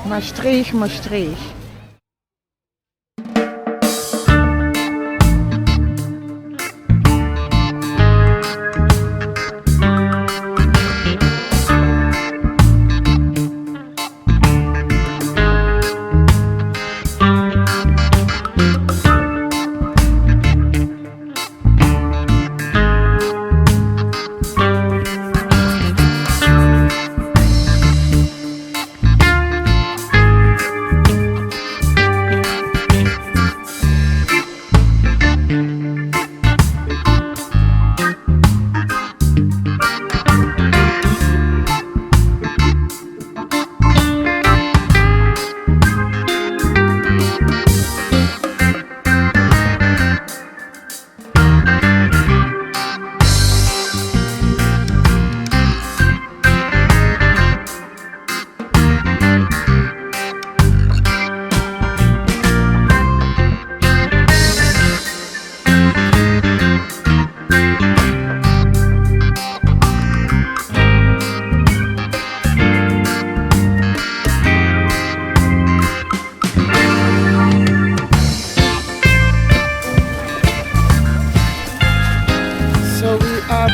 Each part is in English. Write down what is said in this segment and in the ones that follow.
Maastricht, Maastricht.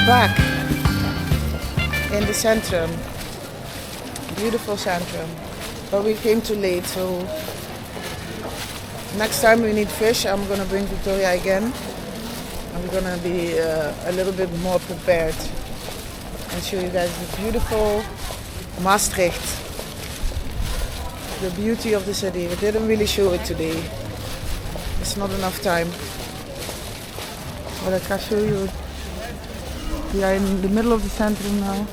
Back in the centrum, beautiful centrum, but we came too late, so next time we need fish. I'm gonna bring Victoria again. I'm gonna be a little bit more prepared and show you guys the beautiful Maastricht, the beauty of the city. We didn't really show it today, it's not enough time, but I can show you. We are in the middle of the centrum now.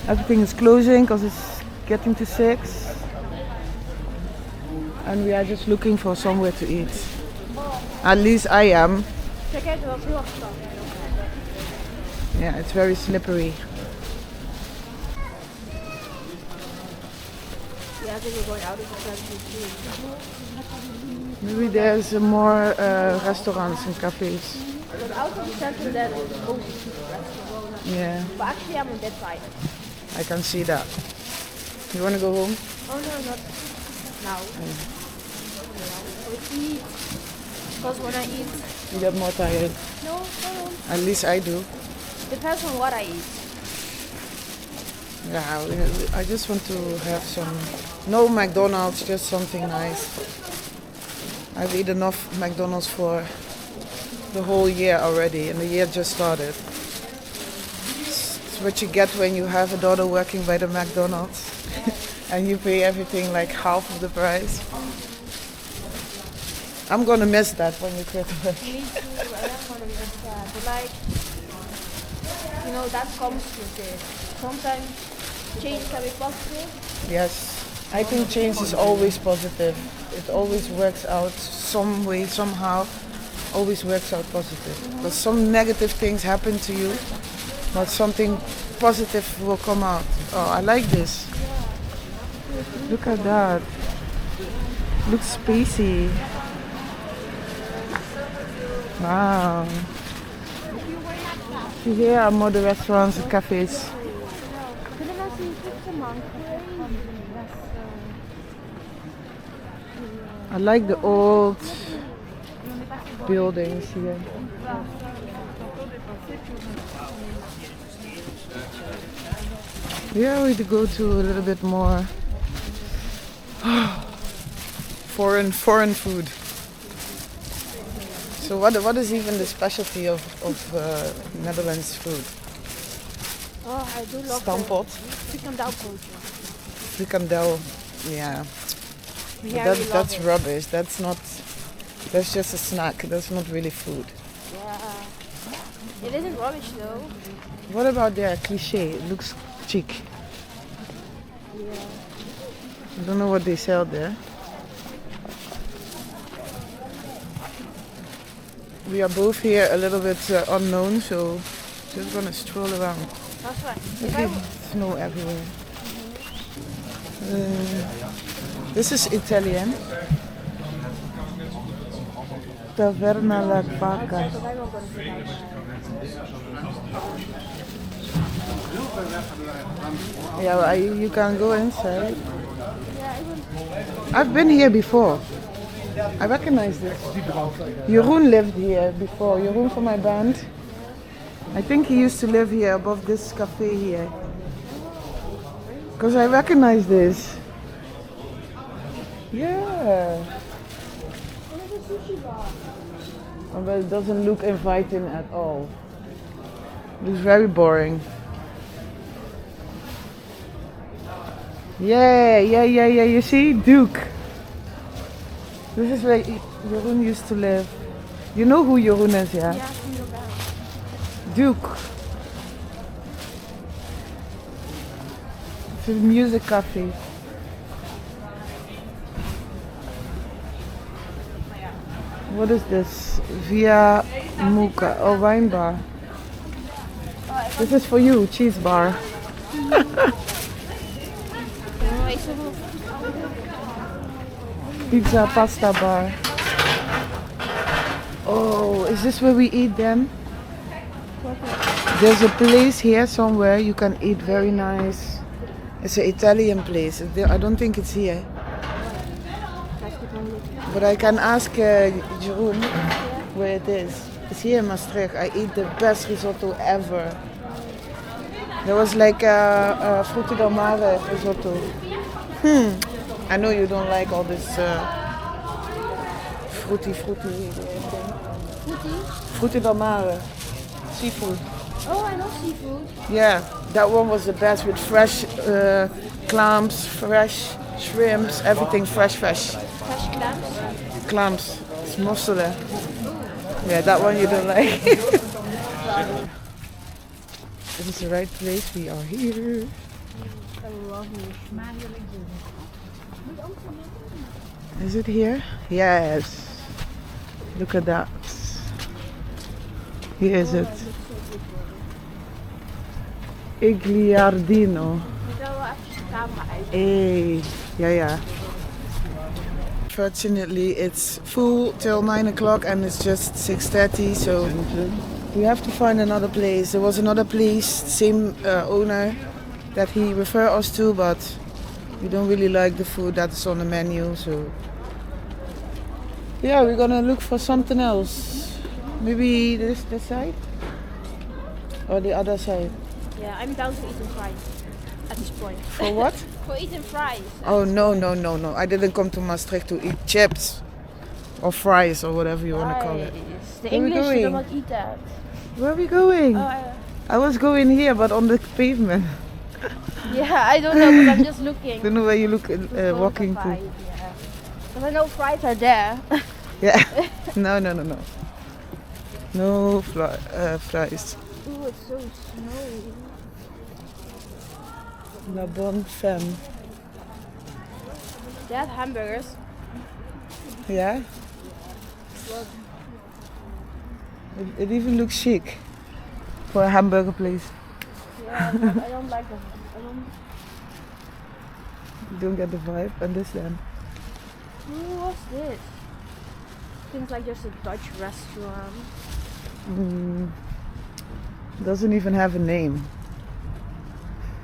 Everything is closing because it's getting to 6. And we are just looking for somewhere to eat. At least I am. Yeah, it's very slippery. Maybe there's more restaurants and cafes. Yeah. But actually I'm on that side. I can see that. You want to go home? Oh no, not now. Eat. Because when I eat... You get more tired? No. At least I do. Depends on what I eat. Yeah, I just want to have some... No McDonald's, just something nice. I've eaten enough McDonald's for the whole year already, and the year just started. It's what you get when you have a daughter working by the McDonald's and you pay everything like half of the price. I'm gonna miss that when you quit work. Me too, I am gonna miss that. But like, you know, that comes with it. Sometimes change can be positive. Yes, I think change is always positive. It always works out some way, somehow. Always works out positive. Because some negative things happen to you, but something positive will come out. Oh, I like this. Look at that. Looks spacey. Wow. See, here are more the restaurants and cafes. I like the old buildings here. Here we go to a little bit more foreign food. So what is even the specialty of Netherlands food? Oh, I do love Stampot. Frikandel culture. Frikandel, yeah. That's rubbish. That's just a snack. That's not really food. Yeah. It isn't rubbish though. What about their cliché? It looks chic. Yeah. I don't know what they sell there. We are both here a little bit unknown, so just gonna stroll around. That's right. Okay, snow everywhere. This is Italian. Taverna la Vaca. Yeah, you can go inside. I've been here before. I recognize this. Jeroen lived here before. Jeroen from my band. I think he used to live here above this cafe here. Because I recognize this. Yeah. Oh, but it doesn't look inviting at all. It looks very boring. Yeah. You see? Duke. This is where Jeroen used to live. You know who Jeroen is, yeah? Yeah, from your band. Duke. It's a music cafe. What is this? Via Muka. Oh, wine bar. This is for you, cheese bar. Pizza, pasta bar. Oh, is this where we eat then? There's a place here somewhere you can eat very nice. It's an Italian place. I don't think it's here. But I can ask Jeroen where it is. It's here in Maastricht. I eat the best risotto ever. There was like a frutti del mare risotto. I know you don't like all this fruity thing. Frutti del mare. Seafood. Oh, I know seafood. Yeah, that one was the best with fresh clams, fresh shrimps, everything fresh. Fresh clams. Clams, smosselen. Yeah, that one you don't like. This is the right place. We are here. Is it here? Yes. Look at that. Here is it. Igliardino. Hey, yeah. Fortunately, it's full till 9 o'clock and it's just 6:30, so we have to find another place. There was another place, same owner, that he referred us to, but we don't really like the food that's on the menu, so yeah, we're gonna look for something else. Maybe this side? Or the other side? Yeah, I'm down for eating fries at this point. For what? For eating fries. Oh, no. I didn't come to Maastricht to eat chips or fries or whatever you want to call it. The Where are we English going? do not eat that. Where are we going? Oh, I was going here, but on the pavement. yeah, I don't know, but I'm just looking. Don't know where you look walking to. Yeah. Because I know fries are there. Yeah. No. No fries. Ooh, it's so snowy. La bonne femme. They have hamburgers. Yeah? It even looks chic for a hamburger place. Yeah, but I don't like them. You don't get the vibe. And this then? Ooh, what's this? Seems like there's a Dutch restaurant. Doesn't even have a name.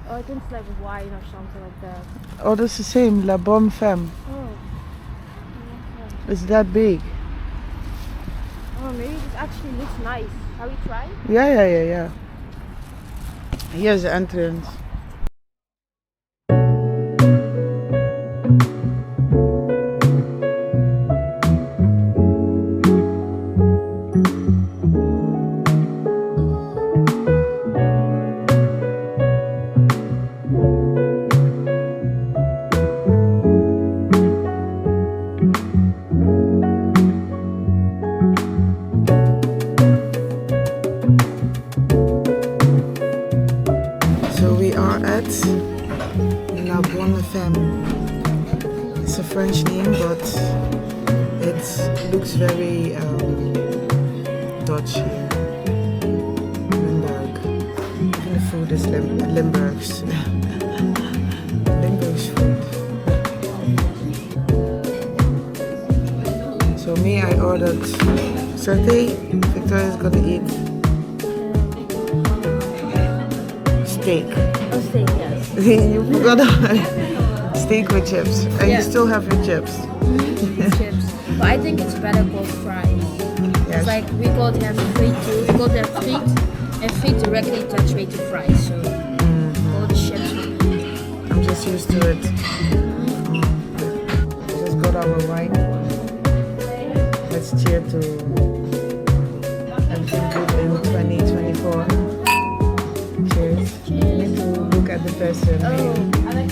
Oh, I think it's like wine or something like that. Oh, that's the same. La bonne femme. Oh. It's that big. Oh, maybe this actually looks nice. Shall we try? Yeah. Here's the entrance. So we are at La Bonne Femme. It's a French name, but it looks very Dutch here. Limburg. Even the food is Limburg's. Limburg's food. So me, I ordered satay. Victoria's gonna eat steak. Oh, steak, yes. You forgot steak with chips. And Yeah. you still have your chips. Chips. But I think it's better called fried. Yes. It's like we call them free too. We call them fried, and fried directly translate to fried. So all the chips. I'm just used to it. We just got our wine. Let's cheer to everything good in 2024. Cheers. You need to look at the person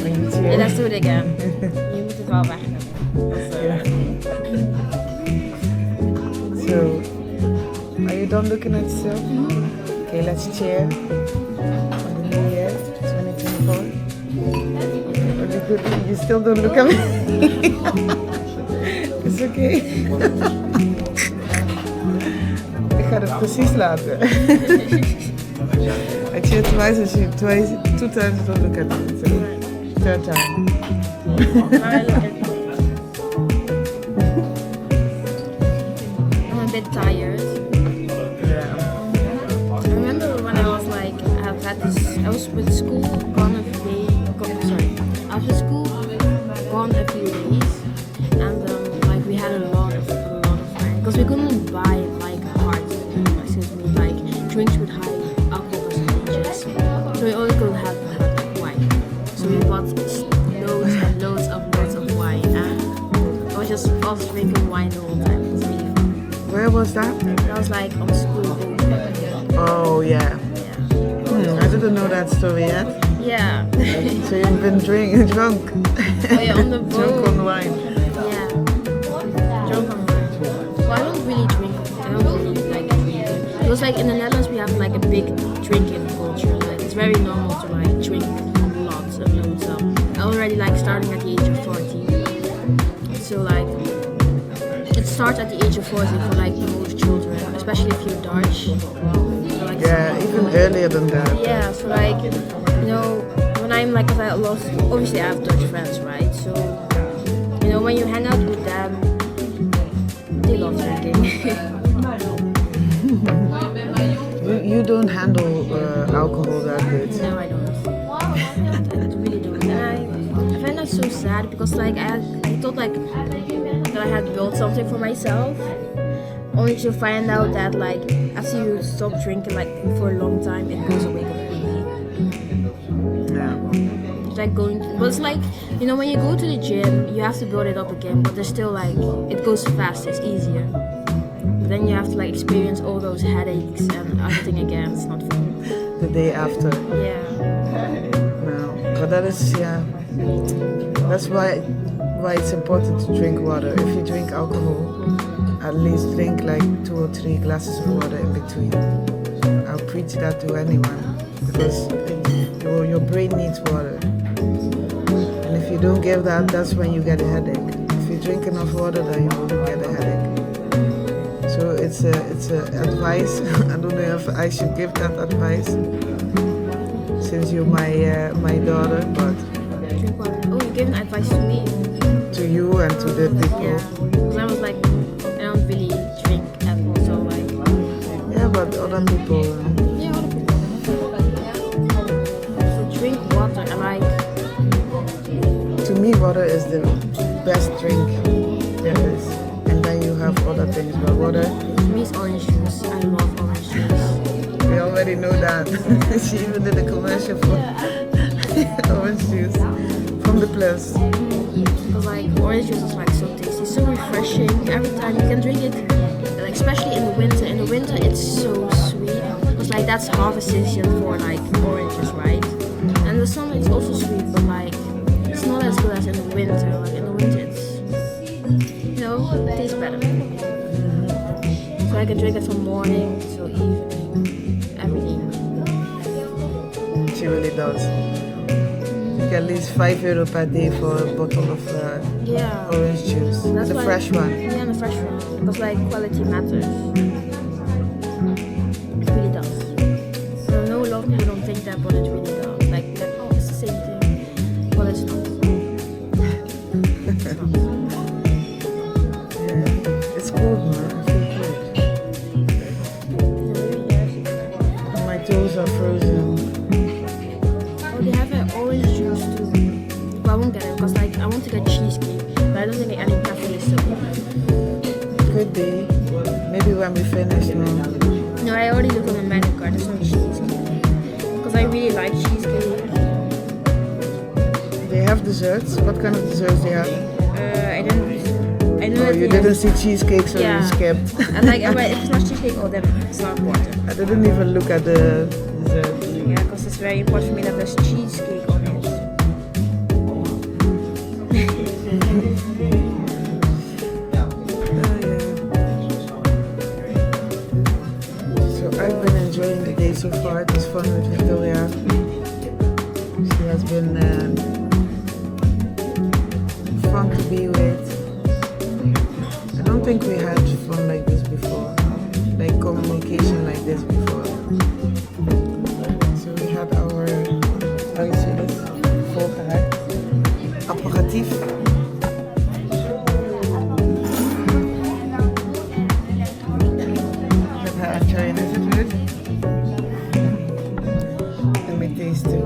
when you cheer. Yeah, let's do it again. Je moet het wel wegnemen. Yeah. So, are you done looking at yourself? Okay, let's cheer for the new year, 2024. Really good. You still don't look at me. It's okay. Ik ga het precies laten. I cheer twice as you, two times you don't look at me. So, third time. I'm a bit tired. Yeah. I remember when I was like, I was with school gone a few days, sorry, after school gone a few days, and like we had a lot of wine, because we couldn't buy like like drinks with high alcohol percentages, so we only could have wine. So we bought loads of wine, and I was just drinking wine the whole time. It was really fun. Where was that? That was like on school. Oh yeah. I didn't know that story yet. Yeah. So you've been drunk. Oh yeah, on the boat. Drunk on wine. Yeah. Drunk on wine. Well, I don't really drink. I don't really like drinking. It was like in the Netherlands we have like a big drinking culture. Like it's very normal to like drink lots and loads. So I already like starting at the age of 14. So like it starts at the age of 40 for like most children, especially if you're Dutch. So, like, Yeah, even earlier than that. yeah, so like, you know, when I'm like, 'cause I lost, obviously I have Dutch friends, right? So, you know, when you hang out with them, they love drinking. You don't handle alcohol that good. No, I don't. I really don't. And I find that so sad because like I thought like that I had built something for myself, only to find out that like after you stop drinking like for a long time, it goes away completely. Yeah. It's like going, but it's like, you know, when you go to the gym, you have to build it up again, but there's still like, it goes fast, it's easier. But then you have to like experience all those headaches and everything again, it's not fun. The day after. Yeah. No. But that is, yeah. That's why it's important to drink water. If you drink alcohol, at least drink like 2 or 3 glasses of water in between. I'll preach that to anyone because your brain needs water. And if you don't give that, that's when you get a headache. If you drink enough water, then you won't get a headache. So it's a advice. I don't know if I should give that advice since you're my daughter, but Drink water. Oh, you gave an advice to me. to you and to the people. Yeah. Because I was like, I don't really drink at all, so like. Yeah, but other people. Yeah, other people. So drink water and like. To me, water is the best drink there is. And then you have other things, but water, For me, it's orange juice. I love orange juice. we already know that. She even did a commercial for orange juice from the Plus. Because like orange juice is like so tasty, so refreshing. Every time you can drink it, like especially in the winter. In the winter, it's so sweet. Because like that's harvest season for like oranges, right? And in the summer, it's also sweet, but like it's not as good as in the winter. Like in the winter, it's, you know, it tastes better. So I can drink it from morning till evening, every evening. She really does. You get at least €5 per day for a bottle of Yeah. orange juice. That's The why- fresh one. Yeah, the fresh one. Because like quality matters. It really does. I know a lot of people don't think that, but it really does. Like, oh, it's the same thing. Well, it's not. It's not. Yeah. It's cold, man. I feel cold. toes are frozen. Oh, they have an orange juice too. But I won't get it because like I want to get cheesecake, but I don't think any cafe is so good. Could be. Maybe when we finish, no. No, I already looked on the menu card. There's no cheesecake because I really like cheesecake. They have desserts. What kind of desserts they have? I didn't. I know that You didn't see cheesecake, so Yeah. you skipped. And like, if it's not cheesecake, oh, then it's not important. I didn't even look at the desserts. Yeah, because it's very important for me that there's cheesecake on it. So I've been enjoying the day so far. It was fun with Victoria. She has been fun to be with. I don't think we had fun like this before, like communication like this before. So we had our, how you say this? Voorbereid. Apparatief. Let her enjoy it. Is it good? Let me taste it.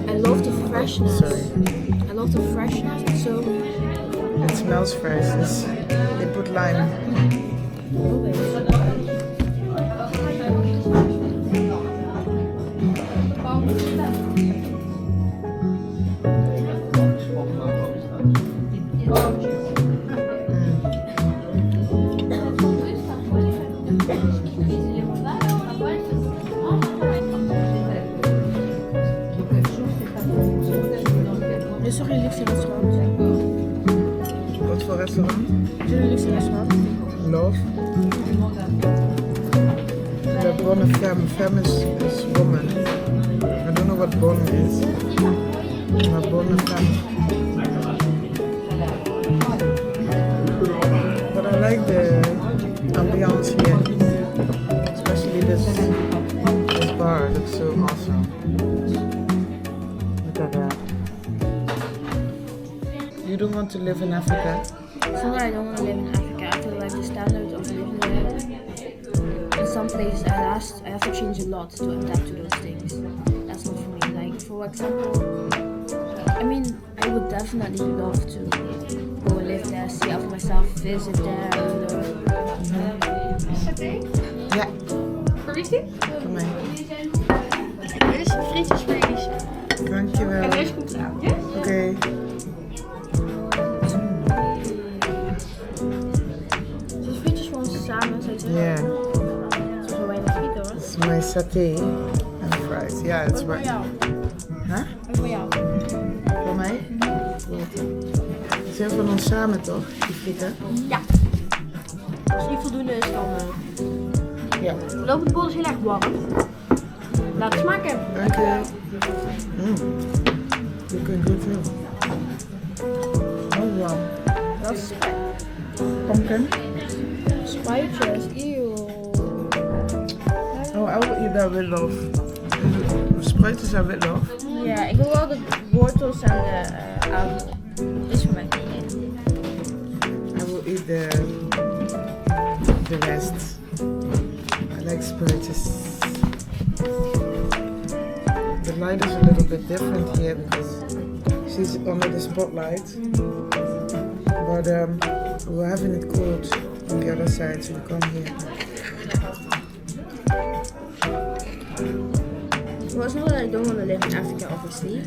I love the freshness. Sorry. I love the freshness. It's so. It smells fresh. They put lime. Dit is toch een luxe restaurant? Wat voor restaurant? Is het een luxe restaurant? Love. The bonne femme. Femme is woman. I don't know what bonne is. Maar bonne femme. But I like the ambiance here. Especially this bar. Looks so awesome. Look at that. You don't want to live in Africa? It's not that I don't want to live in Africa. I feel like the standard of living there. In some places I have to change a lot to adapt to those things. That's not for me. Like for example, I mean I would definitely love to go and live there, see out for myself, visit there, Ja, Voor wie is die? voor mij. Dit is frietjesvlees. Dankjewel. En deze komt eraan, ja? Oké. Dus frietjes gewoon samen, zou je zeggen? Yeah, Het is wel weinig friet hoor. it's my saté and fries. Yeah, it's Voor right. jou. Huh? En voor jou. Voor mij? Het zijn van ons samen toch, die frieten? Ja. Als die voldoende is dan... Ja. Lopend bol is heel erg warm. Laat het smaken. Dank je. Looking good too. Oh wow. Dat is Pumpkin. spuitjes. Eeuw. Oh, I will eat that with love. Spruitjes zijn with love. Ja, ik wil wel de wortels en de aardappel. Dit is voor mij. I will eat the rest. I like spruitjes. The light is a little bit different here because she's under the spotlight. But we're having it cold on the other side, so we come here. Well, it's not that I don't want to live in Africa, obviously.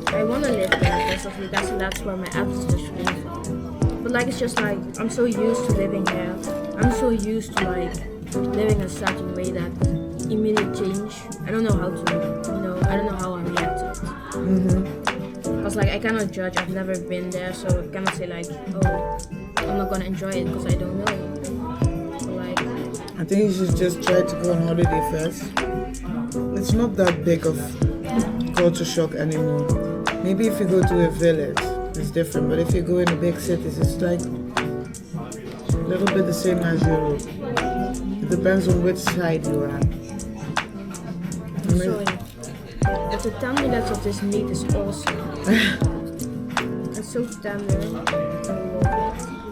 I want to live there because of that's where my ancestors came from. But like, it's just like I'm so used to living here. I'm so used to like living a certain way that immediate change. I don't know how to, I don't know how I react to it. Because like I cannot judge. I've never been there, so I cannot say like, oh, I'm not gonna enjoy it because I don't know. So, like, I think you should just try to go on holiday first. It's not that big of culture shock anymore. Maybe if you go to a village, it's different. But if you go in the big cities, it's like a little bit the same as Europe. It depends on which side you are. sorry. The tenderness of this meat is awesome. It's so tender.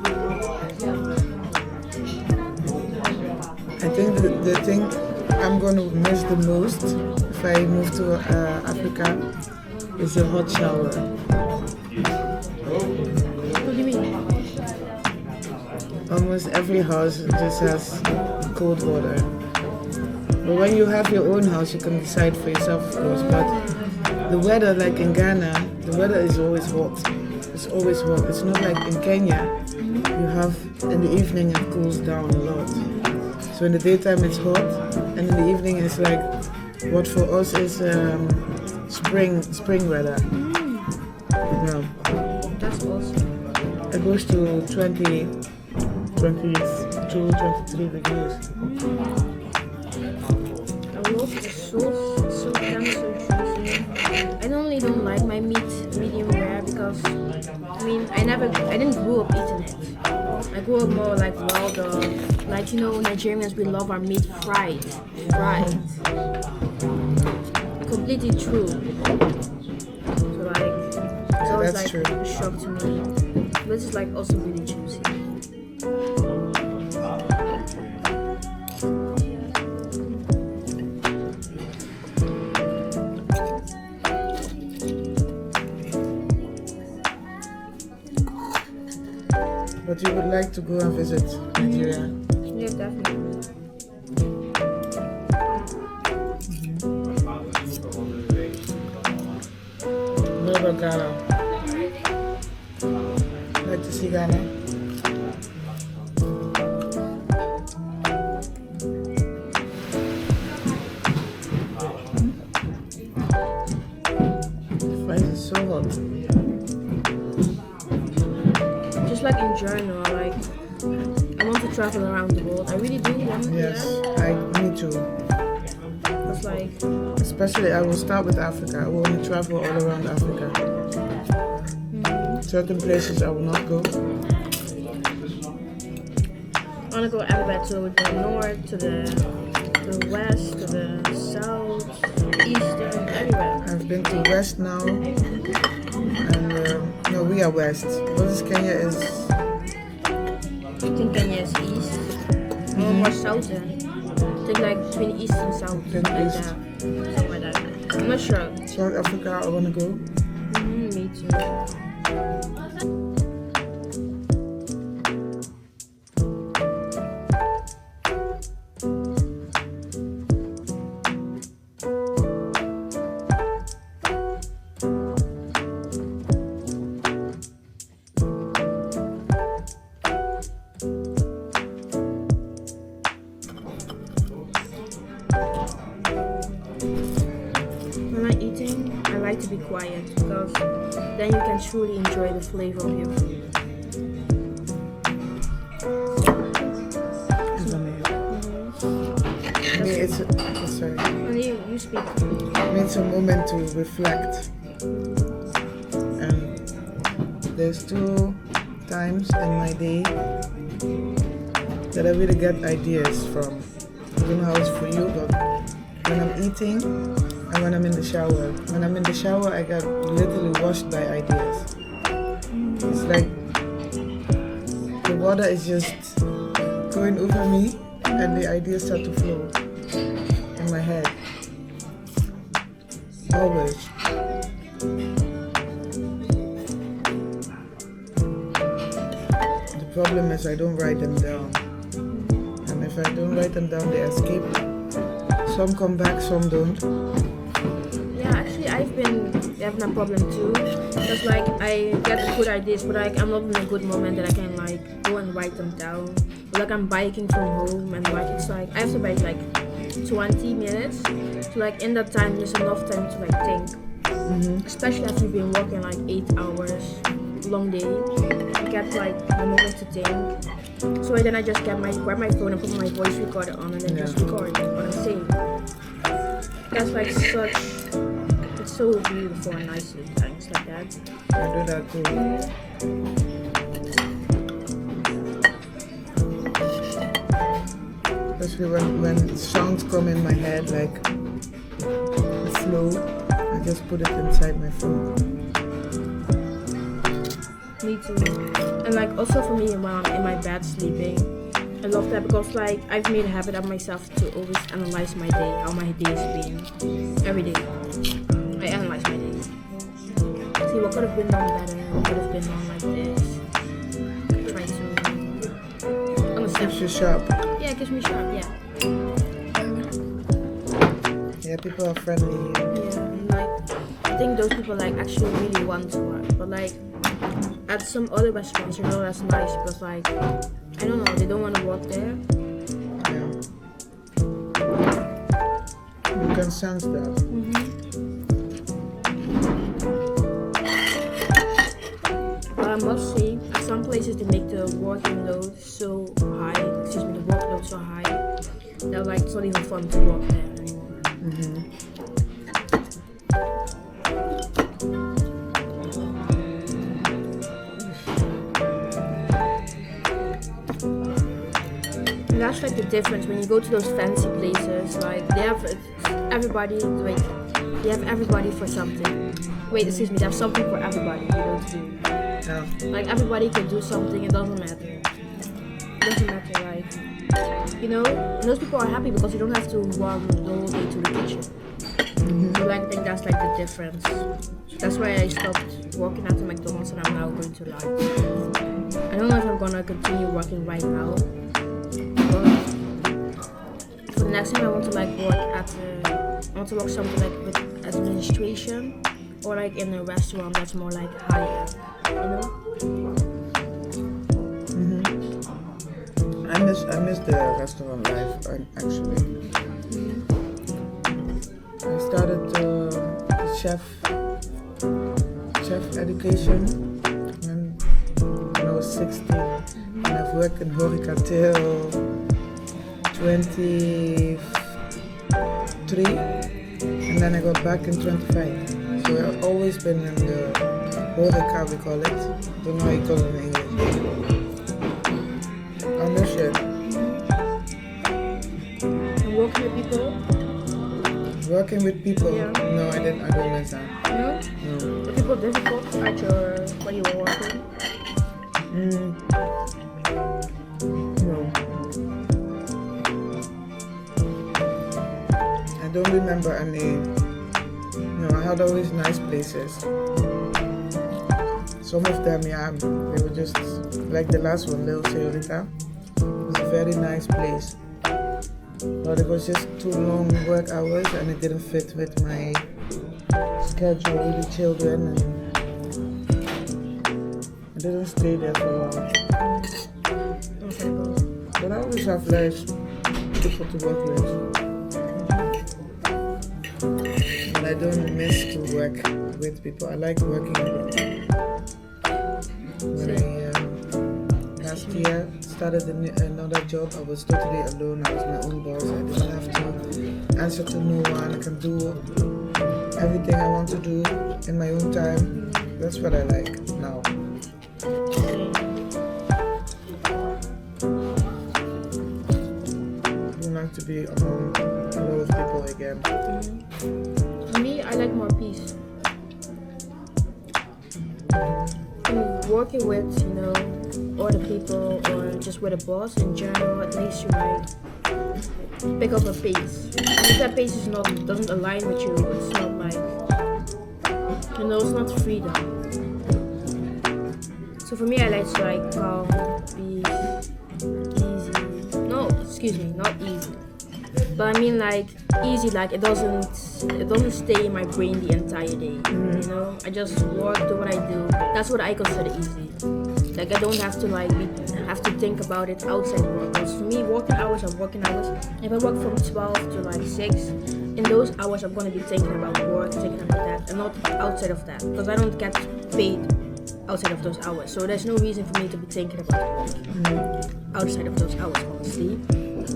I love I think the thing I'm gonna miss the most if I move to Africa is a hot shower. What do you mean? Almost every house just has cold water. But when you have your own house, you can decide for yourself, of course. But the weather, like in Ghana, the weather is always hot. It's always hot. It's not like in Kenya. You have in the evening it cools down a lot. So in the daytime it's hot, and in the evening it's like what for us is spring weather. Yeah. That's awesome. It goes to 22, 23 degrees. I love the sauce. So damn so juicy. I normally don't like my meat medium rare because I didn't grow up eating it. I grew up more like well done. Like Nigerians, we love our meat fried. Completely true. So like that was That's like true. a shock to me. This is like also really juicy. But you would like to go and visit Nigeria? Yeah, definitely. What about Ghana? Like to see Ghana? Why is it so hot? Just like in general, like I want to travel around the world. I really do want to. Yes, me too. It's like Especially, I will start with Africa. I will only travel all around Africa. Certain places I will not go. I want to go everywhere, to the north, to the west, to the south, eastern, everywhere. I've been to West now, and no, we are West. What is Kenya is? I think Kenya is east, more southern. I think like between east and south, Then like east. that, something like that. I'm not sure. South Africa, I want to go. Me too. When I'm eating, I like to be quiet because then you can truly enjoy the flavor of your food. Sorry. And you speak. It's a moment to reflect. And there's 2 times in my day that I really get ideas from. I don't know how it's for you, but when I'm eating and when I'm in the shower. When I'm in the shower, I get literally washed by ideas. It's like the water is just going over me and the ideas start to flow in my head. Always. The problem is I don't write them down. And if I don't write them down, they escape. Some come back, some don't. Yeah, actually, I've been having a problem too. Because like I get good ideas, but like I'm not in a good moment that I can like go and write them down. Or, like I'm biking from home and like it's like I have to bike like 20 minutes. So like in that time, there's enough time to like think. Especially after you've been working like 8 hours, long day. You get like the moment to think. So then I just grab my phone and put my voice recorder on and then just record what I'm saying. That's like it's so beautiful and nice things like that. I do that too. Especially when songs come in my head, like the flow, I just put it inside my phone. Me too. And like also for me when I'm in my bed sleeping, I love that because like I've made a habit of myself to always analyze my day, how my day is been. Every day. I analyze my day. see what could have been done better, what could have been done like this. Try to understand. Keeps you sharp. Yeah, it keeps me sharp, yeah. Yeah, people are friendly. Yeah, and like, I think those people like actually really want to work, but like, at some other restaurants, you know, that's nice, but like, I don't know, they don't want to work there. Yeah. You can sense that. But I must say, at some places they make the working load so high, the workload so high, that like it's not even fun to work there anymore. And that's like the difference when you go to those fancy places. Like they have everybody. Wait, they have everybody for something. Wait, excuse me. They have something for everybody. You know, to do. Yeah. Like everybody can do something. It doesn't matter. It doesn't matter. Like, you know, and those people are happy because you don't have to run the whole day to the kitchen. So like, I think that's like the difference. That's why I stopped working at the McDonald's and I'm now going to Live. I don't know if I'm gonna continue working right now. For the next time I want to like work I want to work something like with administration or like in a restaurant that's more like higher, you know? I miss the restaurant life actually. I started the chef education when I was 16 and I've worked in horeca till 23 and then I got back in 25. So I've always been in the horeca, we call it. Don't know how you call it in English. I miss it. And working with people? Working with people? Yeah. No, I don't miss that. No? No. Were people difficult at when you were working? No. I don't remember any. No, I had always nice places. Some of them, yeah, they were just like the last one, Little Señorita. It was a very nice place. But it was just too long work hours and it didn't fit with my schedule with the children and I didn't stay there for long. But I always have nice people to work with. And I don't miss to work with people. I like working with people. When I last year started another job, I was totally alone. I was my own boss. I didn't have to answer to no one. I can do everything I want to do in my own time. That's what I like now. I don't like to be among a lot of people again. For me, I like more peace. Working with, you know, other people or just with a boss in general, at least you like pick up a pace. And if that pace doesn't align with you, it's not like, you know, it's not freedom. So for me, I like to like calm, peace, easy. No, excuse me, not easy. But I mean like easy, like it doesn't stay in my brain the entire day. You know, I just work, do what I do. That's what I consider easy. Like I don't have to have to think about it outside work. Because for me, working hours are working hours. If I work from 12 to like 6, in those hours I'm gonna be thinking about work, thinking about that, and not outside of that. Because I don't get paid outside of those hours. So there's no reason for me to be thinking about work outside of those hours, honestly.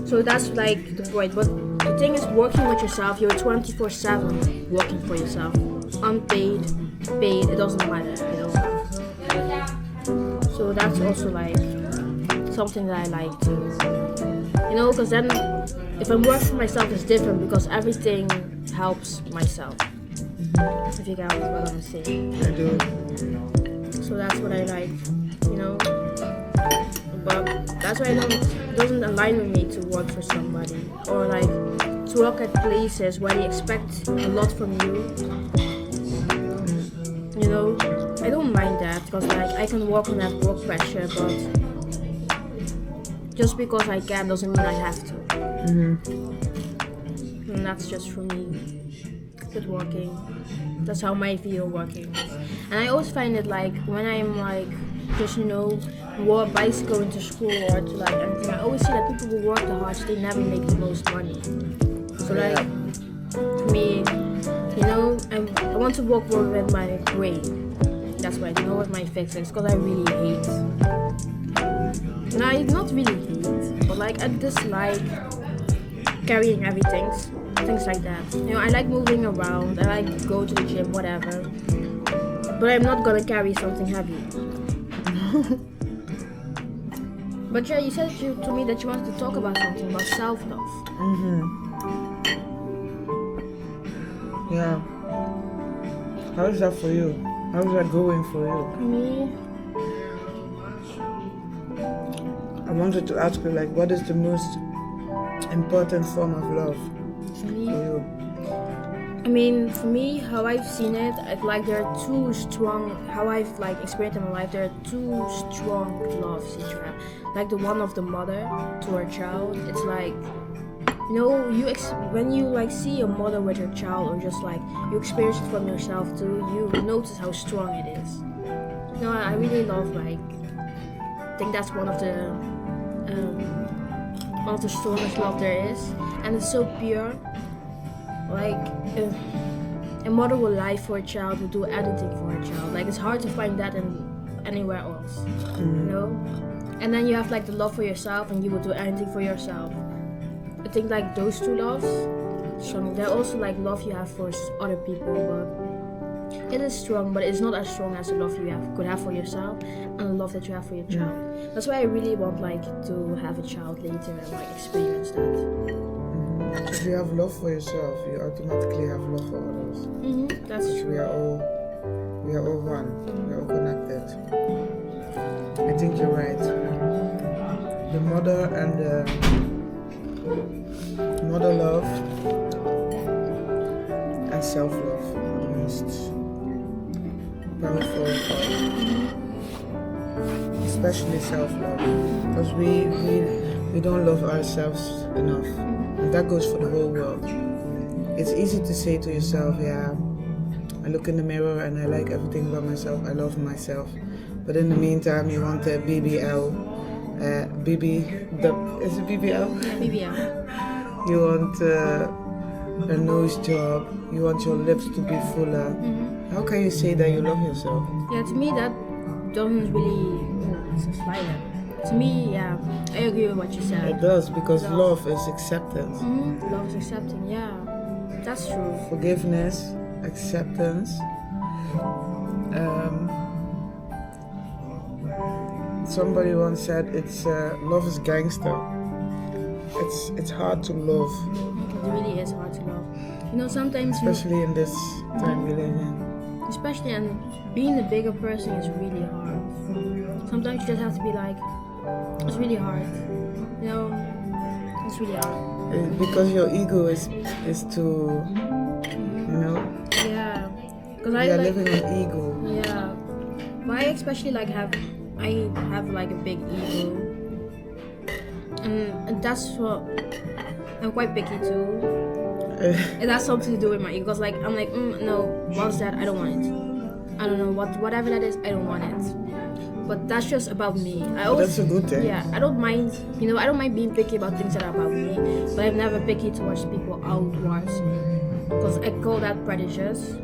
So that's like the point. But the thing is, working with yourself, you're 24/7 working for yourself, unpaid, paid, it doesn't matter, you know. So that's also like something that I like to, you know, because then if I'm working for myself, it's different because everything helps myself. If you get what I'm saying. I do. So that's what I like, you know. But that's why it doesn't align with me to work for somebody or like to work at places where they expect a lot from you. You know, mind that because like I can work on that work pressure, but just because I can doesn't mean I have to. And that's just for me with working. That's how I feel working. And I always find it like when I'm like just walk bicycle into school or to like anything, I always see that people who work the hardest, they never make the most money. So like for me, I want to work more with my brain. That's why I know what my fix is, because I really hate. And I not really hate, but like I dislike carrying heavy things like that. I like moving around, I like go to the gym, whatever. But I'm not gonna carry something heavy. But yeah, you said to me that you wanted to talk about something about self-love. Yeah. How is that for you? How is that going for you? Me? I wanted to ask you, like, what is the most important form of love For me? for you? I mean, for me, how I've seen it, it's like there are two strong, how I've like experienced in my life, there are two strong loves each have. Like the one of the mother to her child, it's like, when you like see a mother with her child, or just like you experience it from yourself too, you notice how strong it is. I really love I think that's one of the strongest love there is, and it's so pure. Like a mother will lie for a child, will do anything for a child. Like it's hard to find that anywhere else, And then you have like the love for yourself, and you will do anything for yourself. I think like those two loves, strong. They're also like love you have for other people, but it is strong, but it's not as strong as the love you could have for yourself and the love that you have for your child. That's why I really want like to have a child later and like experience that. If you have love for yourself, you automatically have love for others. That's Because true. we are all one. We are all connected. I think you're right. The mother and the mother love and self-love are the most powerful part. Especially self-love, because we don't love ourselves enough. And that goes for the whole world. It's easy to say to yourself, yeah, I look in the mirror and I like everything about myself, I love myself. But in the meantime, you want a BBL, is it BBL? BBL. You want a nose job, you want your lips to be fuller. How can you say that you love yourself? Yeah, to me that doesn't really, it's a slider. To me, yeah, I agree with what you said. It does, because love is acceptance. Love is accepting, yeah. That's true. Forgiveness, acceptance. Somebody once said it's love is gangster. It's hard to love. It really is hard to love. Sometimes especially in this time we live in. Especially, and being a bigger person is really hard. Sometimes you just have to be like, it's really hard. It's really hard. Because your ego is to, Yeah. Because we are living on ego. Yeah. But I especially like have like a big ego. And that's what, I'm quite picky too. It has something to do with my ego. Because like, I'm like, no, what's that? I don't want it. I don't know, whatever that is, I don't want it. But that's just about me. That's a good thing. Yeah, I don't mind, I don't mind being picky about things that are about me, but I'm never picky towards people outwards me. Because I call that prejudice,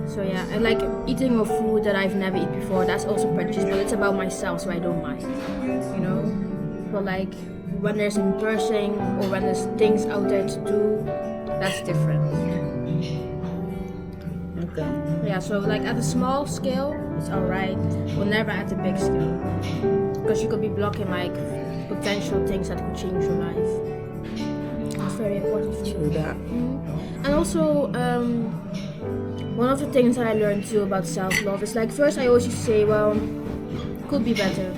So yeah, I like eating a food that I've never eaten before, that's also prejudice, but it's about myself, so I don't mind, But like, when there's embarrassing or when there's things out there to do, that's different. Okay. Yeah, so like at a small scale, it's alright, but never at a big scale. Because you could be blocking like potential things that could change your life. That's very important for True me. that. And also, one of the things that I learned too about self-love is like, first I always used to say, well, could be better.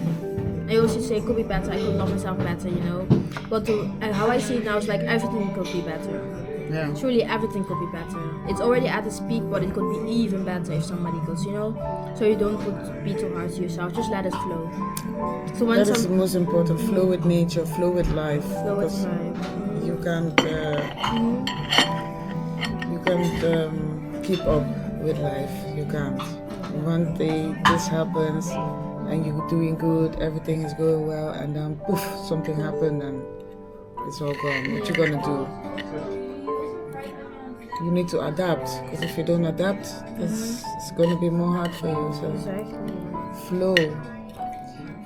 I always used to say, could be better, I could love myself better, But how I see it now is like, everything could be better. Yeah. Surely everything could be better. It's already at its peak, but it could be even better if somebody could, So you don't be too hard to yourself. Just let it flow. So when That is the most important. Flow with nature, flow with life. flow with Because life. you can't keep up with life. You can't. One day this happens and you're doing good, everything is going well, and then poof, something happened and it's all gone. What you gonna do? You need to adapt, because if you don't adapt, it's gonna be more hard for you. So Exactly.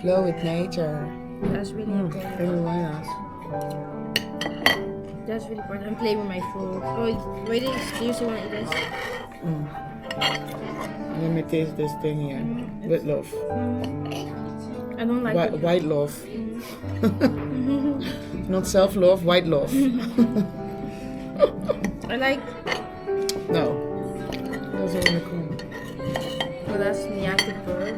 flow with nature. That's really important. Everyone else. That's really important. I'm playing with my food. Oh, wait, do you still want to eat this? Let me taste this thing here. With love. I don't like it. White love. Not self-love, white love. I like. No. Doesn't want to come. Well, that's me. I prefer.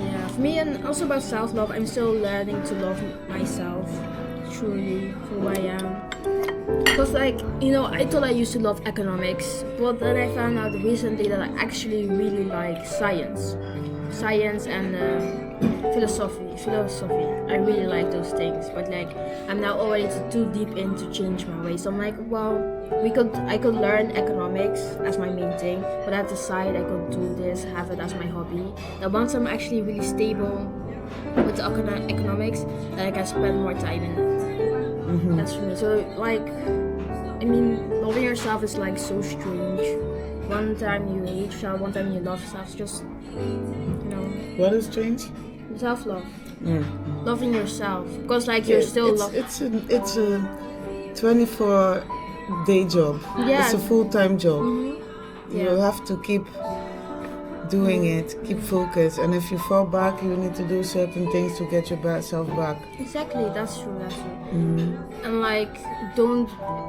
Yeah, for me, and also about self-love, I'm still learning to love myself truly for who I am. Because I thought I used to love economics, but then I found out recently that I actually really like science and philosophy. I really like those things, but I'm now already too deep in to change my way. So I'm like, well, I could learn economics as my main thing, but at the side I could do this, have it as my hobby. Now once I'm actually really stable with the economics, then I can spend more time in it. That's for me. So loving yourself is so strange. One time you hate yourself, one time you love yourself. It's just, What has changed? self-love. Loving yourself, because you're still it's a 24 day job. Yeah. It's a full-time job. You Yeah. have to keep doing it, keep focused, and if you fall back, you need to do certain things to get your self back. Exactly, that's true. And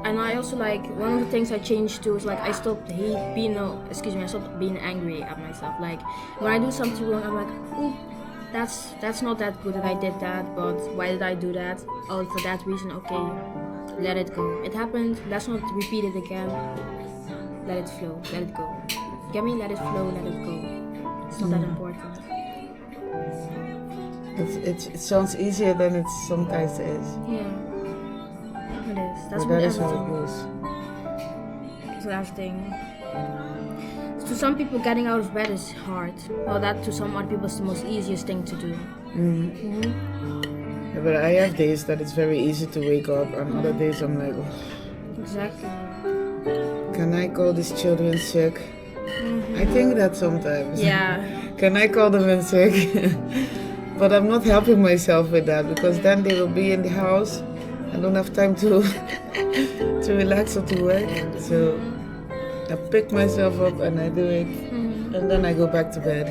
and I also one of the things I changed too is I stopped I stopped being angry at myself. When I do something wrong, I'm like, ooh, that's not that good that I did that, but why did I do that? Oh, for that reason, okay, let it go. It happened, let's not repeat it again. Let it flow, let it go. Get me? Let it flow, let it go. It's not that important. It sounds easier than it sometimes is. Yeah. It is. That's But what that is how it everything. goes. That's everything. To some people, getting out of bed is hard. Well, that to some other people is the most easiest thing to do. Yeah, but I have days that it's very easy to wake up, and other days I'm like, oh, Exactly. can I call these children sick? I think that sometimes. Yeah. Can I call them in sick? But I'm not helping myself with that, because then they will be in the house. I don't have time to relax or to work. So I pick myself up and I do it, and then I go back to bed.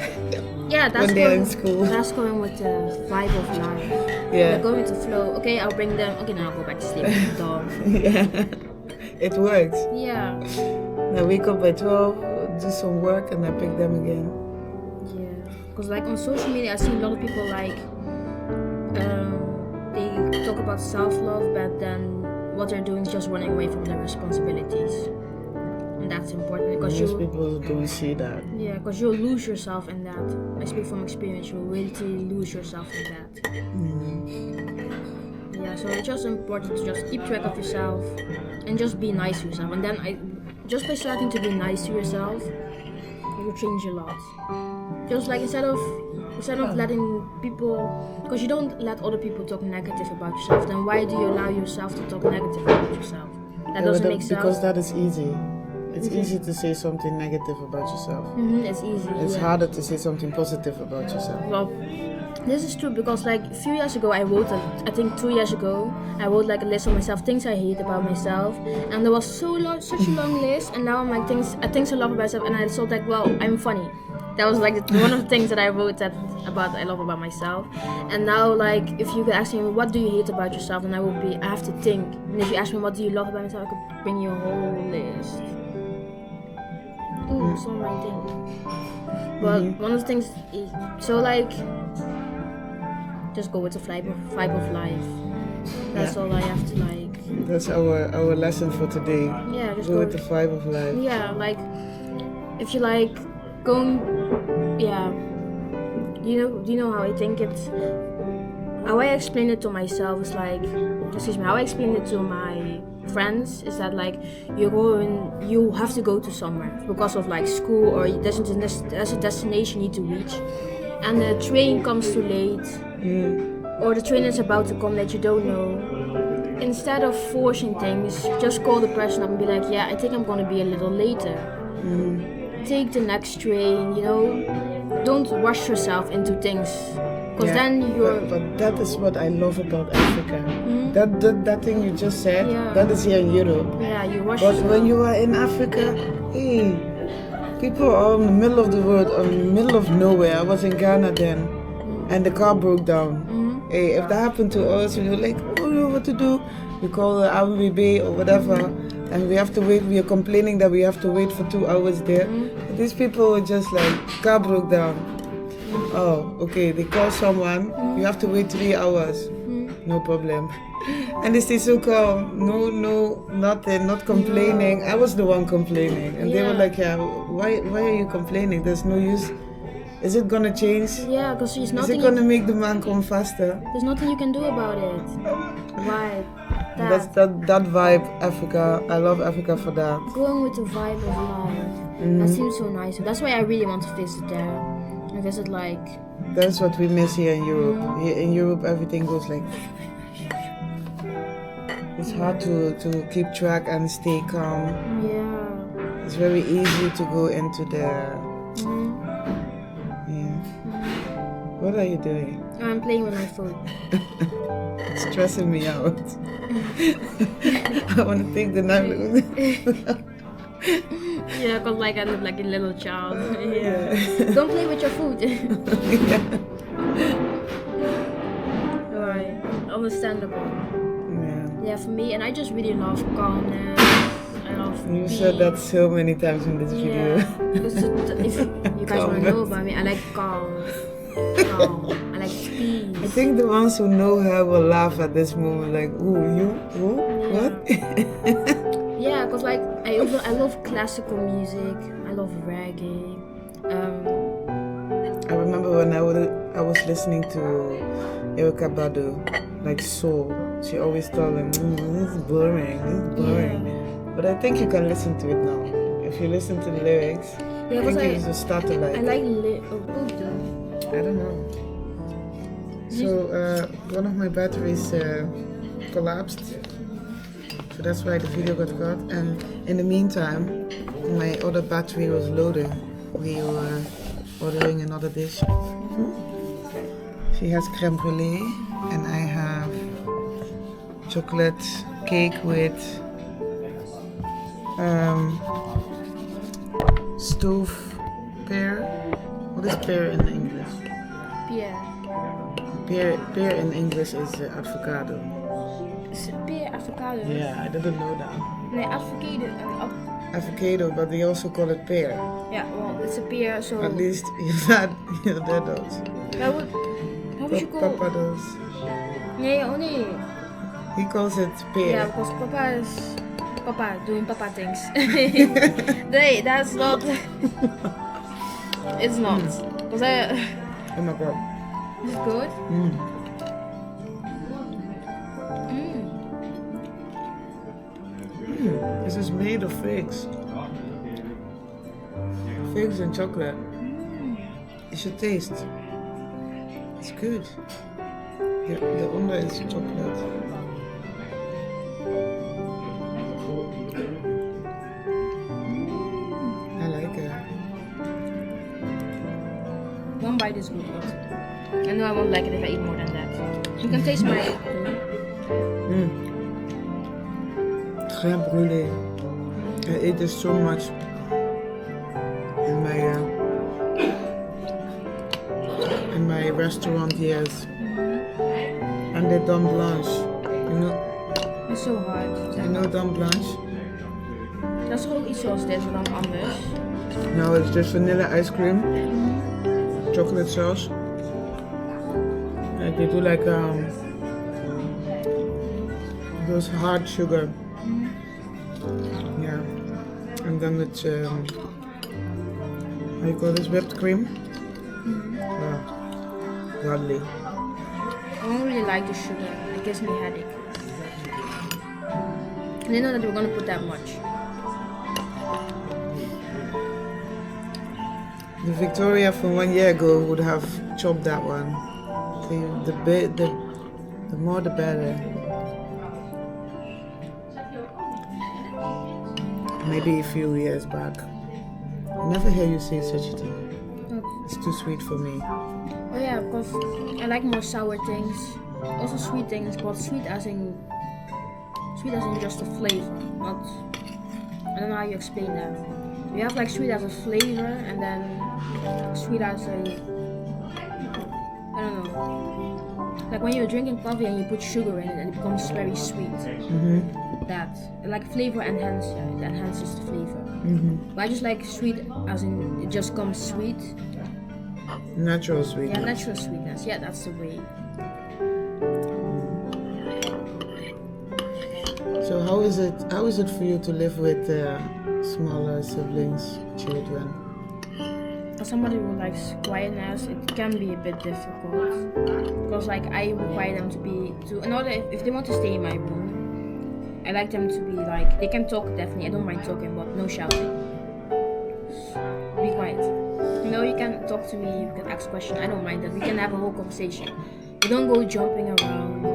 Yeah, that's when they're in school. That's going with the vibe of life. Yeah. They're going with the flow. Okay, I'll bring them. Okay, now I'll go back to sleep. Dumb. Yeah, it works. Yeah. I wake up by 12, do some work, and I pick them again. Yeah. Because on social media, I see a lot of people they talk about self-love, but then what they're doing is just running away from their responsibilities. And that's important because Most people don't see that. Yeah, because you'll lose yourself in that. I speak from experience. You'll really lose yourself in that. Yeah, so it's just important to just keep track of yourself and just be nice to yourself. And then just by starting to be nice to yourself, it will change a lot. Just instead of letting people, because you don't let other people talk negative about yourself, then why do you allow yourself to talk negative about yourself? That doesn't make sense. Because that is easy. It's easy to say something negative about yourself. It's easy. It's harder to say something positive about yourself. Well, this is true because a few years ago I wrote, I think 2 years ago, I wrote a list of myself, things I hate about myself, and there was such a long list, and now I'm things I love about myself, and I thought well, I'm funny. That was one of the things that I wrote I love about myself. And now if you could ask me what do you hate about yourself, then I have to think. And if you ask me what do you love about myself, I could bring you a whole list. Ooh, so many things. But one of the things is just go with the vibe of life. That's all I have to That's our lesson for today. Yeah, just Go go with the vibe of life. Yeah, like if you like going, yeah, do you know how I think it's, how I explain it to myself is like, excuse me, how I explain it to my friends is that like you have to go to somewhere because of like school, or there's a destination you need to reach, and the train comes too late, or the train is about to come that you don't know. Instead of forcing things, just call the person up and be like, yeah, I think I'm gonna be a little later. Take the next train, don't rush yourself into things, because then you're... But that is what I love about Africa. That thing you just said, that is here in Europe. Yeah, you rush But yourself. when you are in Africa, hey, people are in the middle of the world, or in the middle of nowhere. I was in Ghana then, and the car broke down. Hey, if that happened to us, you're like, oh, you know what to do? We call the AWB or whatever, and we have to wait. We are complaining that we have to wait for 2 hours there. But these people were just like, car broke down. Oh, okay, they call someone, you have to wait 3 hours. No problem. And they stay so calm, no, nothing, not complaining. I was the one complaining, and they were like, yeah, why are you complaining? There's no use. Is it gonna change? Yeah, because there's Is nothing. it gonna make the man come faster? There's nothing you can do about it. Right. That's that vibe, Africa. I love Africa for that. Going with the vibe of life. That seems so nice. That's why I really want to visit there. And visit like... That's what we miss here in Europe. Here in Europe, everything goes like... It's hard to keep track and stay calm. Yeah. It's very easy to go into the... What are you doing? I'm playing with my phone. It's stressing me out. I want to take the knife. Yeah, because like I look like a little child. Yeah. Don't play with your food. Right. Understandable. Yeah, for me, and I just really love calmness. I love You peace. said that so many times in this video. Yeah. Because if you guys want to know about me, I like calm. I like peace. I think the ones who know her will laugh at this moment, like, ooh, you? Who? What? Yeah, because like I love classical music. I love reggae. I remember when I was listening to Erykah Badu, like soul. She always told them, this is boring, But I think you can listen to it now. If you listen to the lyrics, I think you just start to like. I like I don't know. So one of my batteries collapsed, so that's why the video got cut. And in the meantime, my other battery was loading. We were ordering another dish. She has crème brûlée, and I have chocolate cake with stove pear. What is pear in English? Pear in English is avocado. Is it pear avocado? Yeah, I didn't know that. Nee, avocado. Avocado, but they also call it pear. Yeah, well, it's a pear, so... At least your dad does. How would you call... Papa does. Nee, oh nee. He calls it pear. Yeah, because Papa is... Papa, doing Papa things. Nee, that's not... It's not. Because Oh my god. Is it good? This is made of figs. Figs and chocolate. You should taste. It's good. The under is chocolate. I like it. One bite is good, but I know I won't like it if I eat more than that. You can taste my... Crème brûlée. I ate this so much in my restaurant years. And the dame blanche, you know. It's so hard. You know dame blanche? Dat is toch ook iets zoals dit, maar dan anders. No, it's just vanilla ice cream, chocolate sauce. Like they do like those hard sugar. Yeah. And then it's how you call this, whipped cream? Yeah. Godly. I don't really like the sugar. It gives me a headache. I didn't know that they were gonna put that much. The Victoria from 1 year ago would have chopped that one. The more the better. Maybe a few years back. I never hear you say such a thing. Okay. It's too sweet for me. Oh yeah, because I like more sour things. Also sweet things, but sweet as in just a flavor, not. I don't know how you explain that. You have like sweet as a flavor, and then sweet as a. I don't know. Like when you're drinking coffee and you put sugar in it, and it becomes very sweet. That like flavor enhances the flavor. But I just like sweet as in it just comes sweet. Natural sweetness. Yeah, natural sweetness. Yeah, that's the way. So how is it for you to live with smaller siblings, children? As somebody who likes quietness, it can be a bit difficult because like I require them in order if they want to stay in my room, I like them to be like they can talk definitely. I don't mind talking, but no shouting. Be quiet. You know, you can talk to me, you can ask questions. I don't mind that. We can have a whole conversation. You don't go jumping around.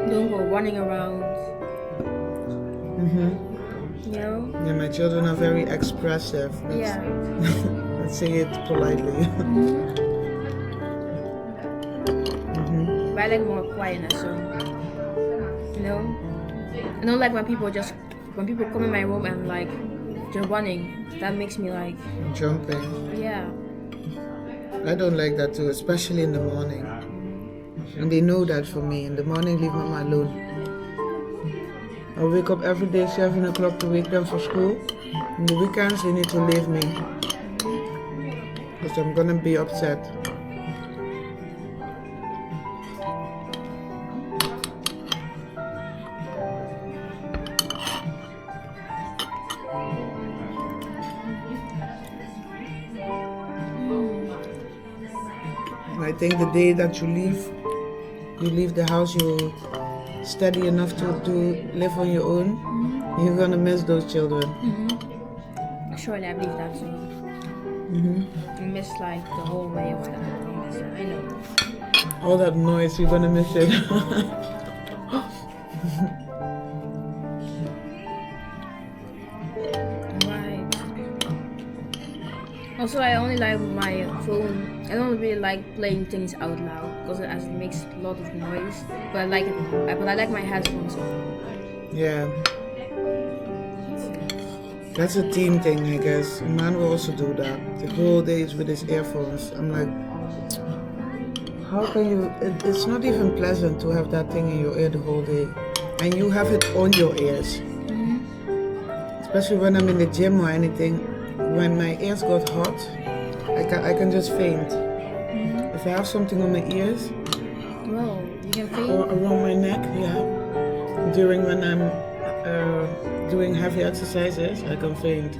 You don't go running around. You know? Yeah, my children are very expressive. Yeah. Let's say it politely. But I like more quietness, so you know. I don't like when people come in my room and like they're running. That makes me like Jumping. yeah. I don't like that too, especially in the morning. And they know that for me. In the morning, leave mama alone. I wake up every day 7 o'clock to wake them for school. In the weekends, they need to leave me. Because I'm gonna be upset. I think the day that you leave the house, you're steady enough to live on your own, you're gonna miss those children. Surely I believe that too. I miss like the whole way of that. I know. All that noise, you're gonna miss it. Right. Also, I only like my phone. I don't really like playing things out loud because it makes a lot of noise. But I like it. But I like my headphones on. Yeah. That's a team thing, I guess. A man will also do that. The whole day is with his earphones. I'm like, how can you? It's not even pleasant to have that thing in your ear the whole day, and you have it on your ears. Especially when I'm in the gym or anything. When my ears got hot, I can just faint. If I have something on my ears, Well, you can faint. or around my neck, yeah. During when I'm doing heavy exercises, I can faint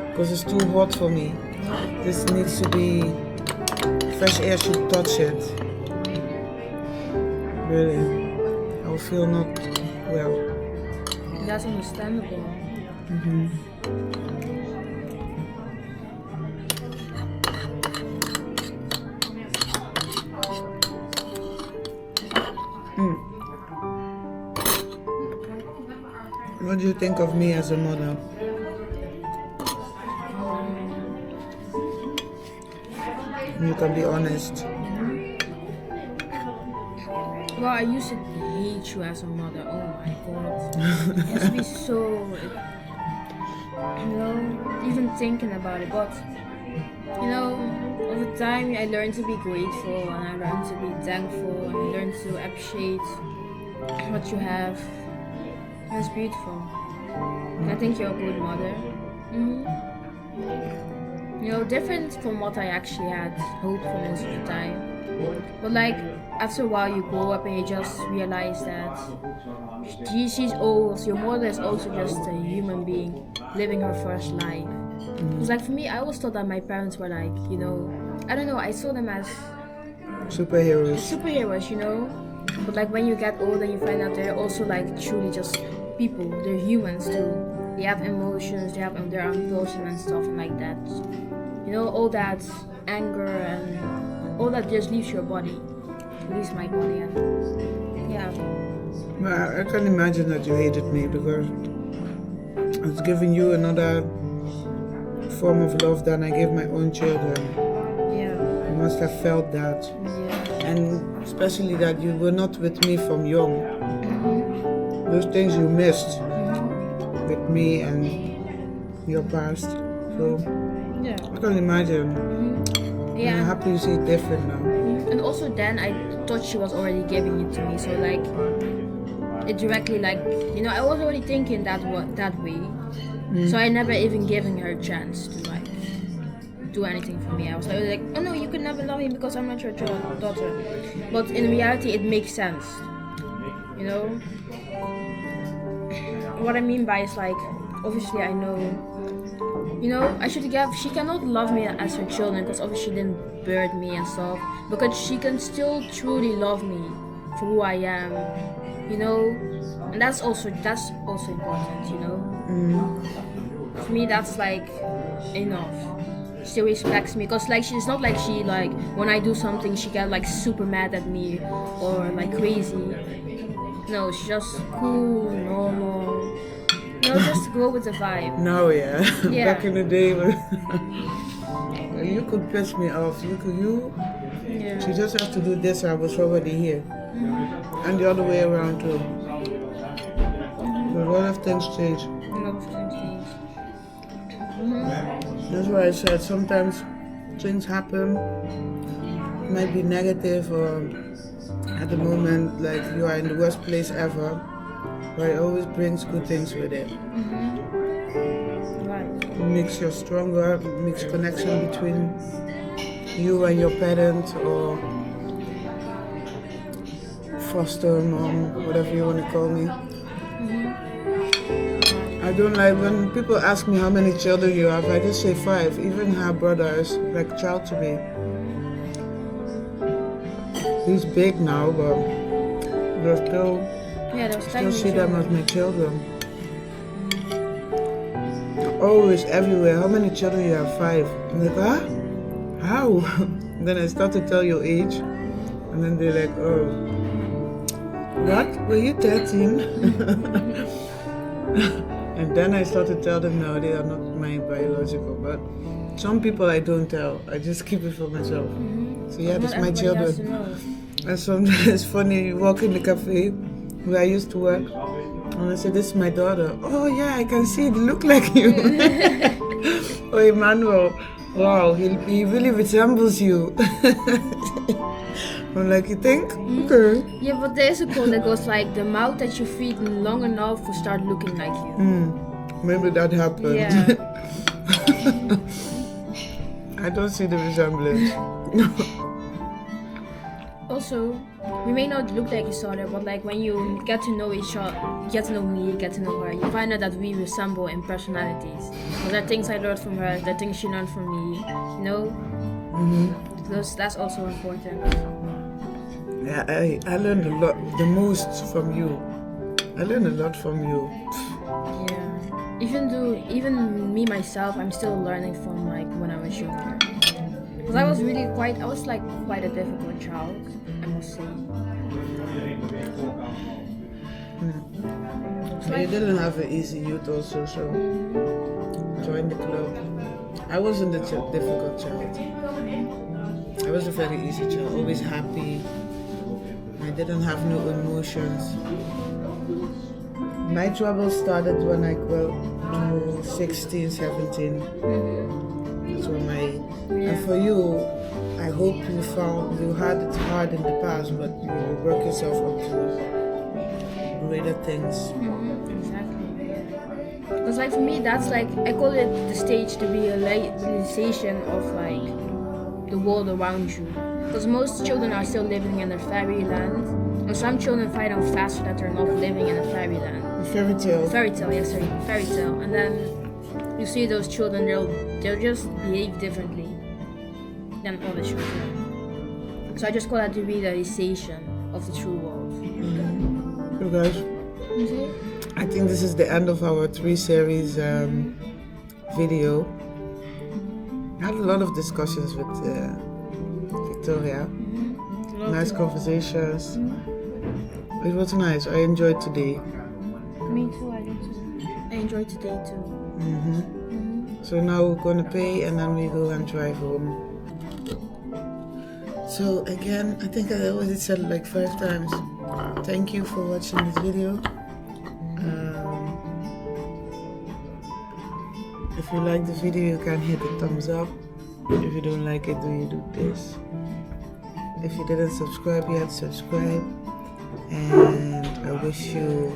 because it's too hot for me. This needs to be fresh air should touch it. Really, I will feel not well. That's understandable. What do you think of me as a mother? You can be honest. Well, I used to hate you as a mother. Oh my god. It used to be so, even thinking about it. But, over time I learned to be grateful and I learned to be thankful and I learned to appreciate what you have. It's beautiful. I think you're a good mother. Different from what I actually had hoped for most of the time. But like after a while you grow up and you just realize that your mother is also just a human being living her first life. Because like for me, I always thought that my parents were like, I don't know, I saw them as superheroes, But like when you get older, you find out they're also like truly just people. They're humans too. They have emotions, they have their impulsions and stuff like that. All that anger and all that just leaves your body. Leaves my body, and yeah. Well, I can imagine that you hated me because I was giving you another form of love than I gave my own children. Yeah. You must have felt that. Yeah. And especially that you were not with me from young. Those things you missed with me and your past. So Yeah. I can imagine. Yeah. I'm happy you see it different now. And also then I thought she was already giving it to me, so like it directly I was already thinking that way. So I never even given her a chance to like do anything for me. I was like, oh no, you could never love me because I'm not your daughter. But in reality it makes sense. What I mean by is like obviously I know she cannot love me as her children because obviously she didn't birth me and stuff, because she can still truly love me for who I am, and that's also important, For me that's like enough. She still respects me because like she's not like she like when I do something she get like super mad at me or like crazy. No, she's just cool, normal. Just go with the vibe. No, yeah. Yeah. Back in the day, you could piss me off. Yeah. She just has to do this. I was already here, and the other way around too. But a lot of things change. That's why I said sometimes things happen, might be negative or at the moment like you are in the worst place ever. But it always brings good things with it. Right. It makes you stronger, it makes connection between you and your parent or foster mom, whatever you want to call me. I don't like when people ask me how many children you have, I just say 5. Even her brother is like a child to me. He's big now, but they're still... still see them as my children. Always, everywhere. How many children you have? 5. I'm like, how? Then I start to tell your age, and then they're like, oh, what? Were you 13? And then I start to tell them, no, they are not my biological. But some people I don't tell. I just keep it for myself. So yeah, that's my children. And sometimes it's funny. You walk in the cafe where I used to work, and I said, this is my daughter. Oh yeah, I can see it look like you. Oh, Emmanuel, wow, he really resembles you. I'm like, you think? Okay. Yeah, but there's a quote that goes like, the mouth that you feed long enough will start looking like you. Maybe that happened. Yeah. I don't see the resemblance. Also, we may not look like each other, but like when you get to know each other, get to know me, get to know her, you find out that we resemble in personalities. So there are things I learned from her, there are things she learned from me, That's also important. Yeah, I learned a lot, the most from you. I learned a lot from you. Yeah. Even me myself, I'm still learning from like when I was younger. Because I was quite a difficult child, I must say. So you didn't have an easy youth also, so join the club. I wasn't a difficult child. I was a very easy child, always happy. I didn't have no emotions. My trouble started when I got to 16, 17. That's when and for you, I hope you had it hard in the past, but you work yourself up to greater things. Exactly. Because like for me, that's like, I call it the stage to be a realization of like the world around you. Because most children are still living in their fairyland, And some children find out faster that they're not living in a fairyland. Fairy tale. Fairy tale, yes, sorry, fairy tale. And then you see those children, they'll just behave differently than other children. So I just call that the realization of the true world. So guys, I think this is the end of our 3 series video. I had a lot of discussions with Victoria. Nice conversations. It was nice. I enjoyed today. Me too, I did too. I enjoyed today too. So now we're gonna pay and then we go and drive home. So again, I think I already said it like 5 times. Thank you for watching this video. If you like the video, you can hit the thumbs up. If you don't like it, you do this. If you didn't subscribe yet, subscribe. And I wish you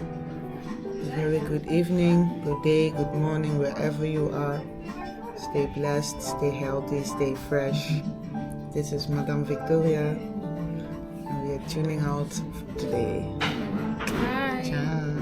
a very good evening, good day, good morning, wherever you are. Stay blessed, stay healthy, stay fresh. This is Madame Victoria, and we are tuning out today. Bye. Ciao.